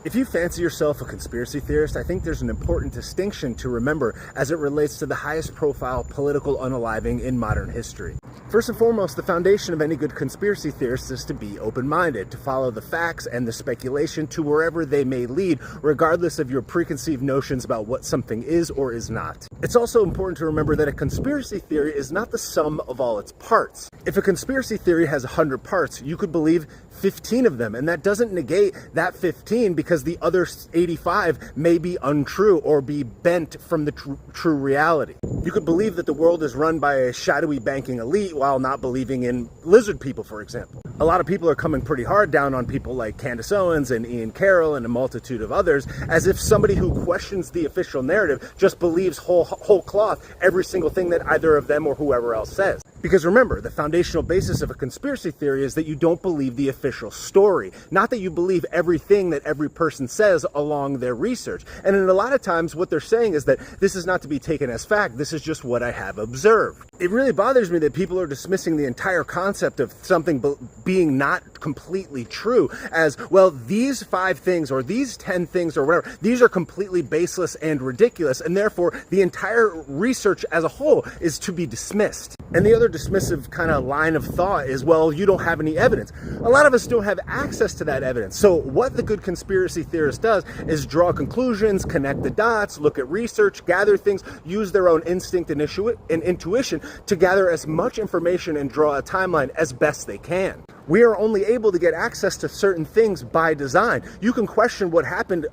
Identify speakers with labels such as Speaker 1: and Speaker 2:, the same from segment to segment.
Speaker 1: If you fancy yourself a conspiracy theorist, I think there's an important distinction to remember as it relates to the highest profile political unaliving in modern history. First and foremost, the foundation of any good conspiracy theorist is to be open-minded, to follow the facts and the speculation to wherever they may lead, regardless of your preconceived notions about what something is or is not. It's also important to remember that a conspiracy theory is not the sum of all its parts. If a conspiracy theory has 100 parts, you could believe 15 of them, and that doesn't negate that 15 because the other 85 may be untrue or be bent from the true reality. You could believe that the world is run by a shadowy banking elite while not believing in lizard people, for example. A lot of people are coming pretty hard down on people like Candace Owens and Ian Carroll and a multitude of others, as if somebody who questions the official narrative just believes whole cloth every single thing that either of them or whoever else says. Because remember, the foundational basis of a conspiracy theory is that you don't believe the official story, not that you believe everything that every person says along their research. And in a lot of times what they're saying is that this is not to be taken as fact, this is just what I have observed. It really bothers me that people are dismissing the entire concept of something being not completely true as, well, these 5 things or these 10 things or whatever, these are completely baseless and ridiculous, and therefore the entire research as a whole is to be dismissed. And the other dismissive kind of line of thought is, well, you don't have any evidence. A lot of us don't have access to that evidence. So what the good conspiracy theorist does is draw conclusions, connect the dots, look at research, gather things, use their own instinct and intuition to gather as much information and draw a timeline as best they can. We are only able to get access to certain things by design. You can question what happened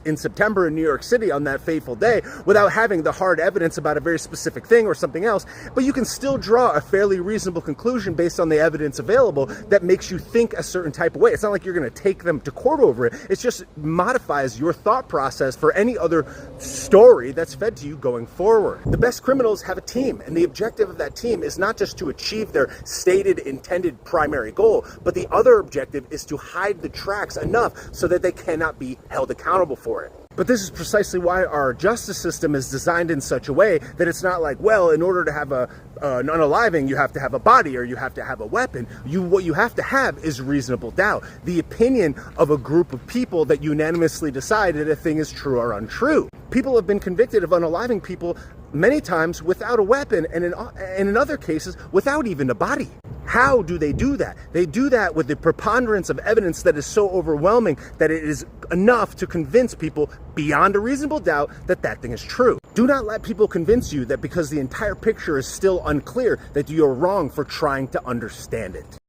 Speaker 1: in September in New York City on that fateful day without having the hard evidence about a very specific thing or something else, but you can still draw a fairly reasonable conclusion based on the evidence available that makes you think a certain type of way. It's not like you're going to take them to court over it. It just modifies your thought process for any other story that's fed to you going forward. The best criminals have a team, and the objective of that team is not just to achieve their stated intended primary goal, but the other objective is to hide the tracks enough so that they cannot be held accountable for it. But this is precisely why our justice system is designed in such a way that it's not like, well, in order to have an unaliving, you have to have a body or you have to have a weapon. What you have to have is reasonable doubt, the opinion of a group of people that unanimously decide that a thing is true or untrue. People have been convicted of unaliving people many times without a weapon, and in other cases without even a body. How do they do that? They do that with the preponderance of evidence that is so overwhelming that it is enough to convince people beyond a reasonable doubt that that thing is true. Do not let people convince you that because the entire picture is still unclear that you are wrong for trying to understand it.